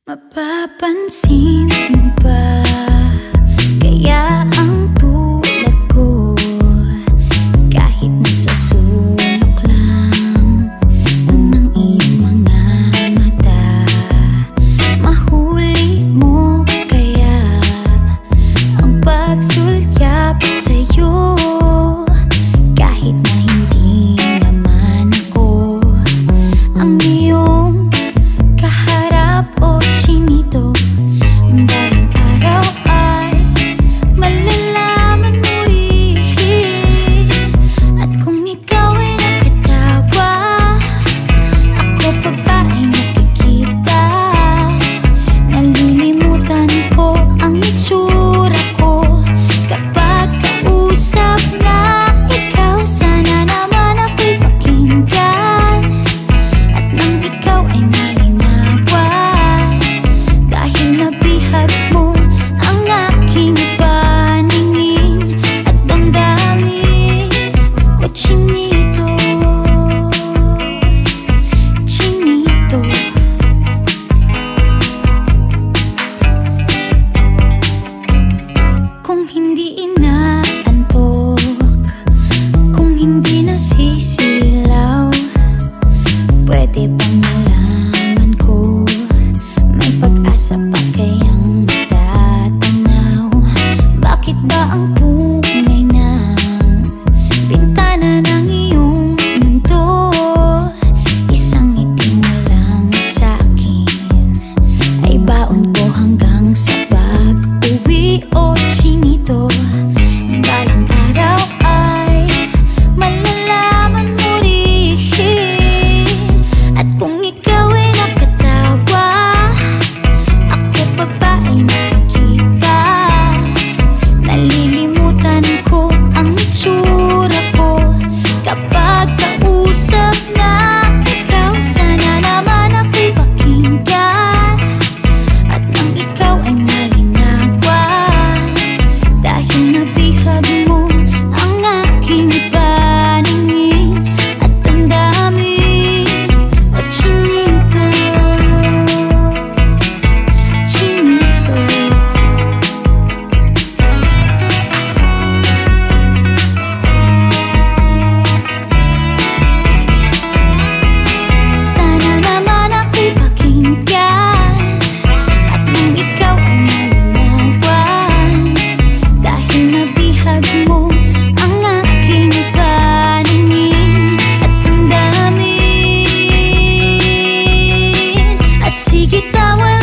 Mapapansin mo ba kaya ang tulad ko, kahit nasa sulok lang ng iyong mga mata, mahuli mo kaya ang pagsulyap sa'yo, kahit na hindi naman ako ang iyong kaharap o chinito. Balang araw ay malalaman mo rin, at kung ikaw ay nakatawa, ako pa ba ay nakikita? Nalilimutan ko ang itsura ko kapag kausap na ikaw. Sana naman ako'y pakinggan, at nang ikaw ay malinawan, dahil nabihag mo ang aking paningin at damdamin. O chinito, chinito, kung hindi inaantok, kung hindi nasisilaw, pwede bang malaman ko may pag-asa pa kayang matatanaw? Bakit ba ang pungay ng bintana ng iyong mundo isang ngiti mo lang sa'kin ay baon ko hanggang sa pag-uwi? O chinito, balang araw ay malalaman mo rin, at kung ikaw ay nakatawa, ako pa ba ay nakikita? Nalilimutan ko ang itsura ko kapag kausap na ikaw. Sana naman ako'y pakinggan, at nang ikaw ay malinawan, dahil nabihag mo ang aking paningin at damdamin. O chinito, chinito, sana naman ako'y pakinggan, at nang ikaw ay malinawan, dahil nabihag mo ang aking paningin at damdamin. Sige, tawa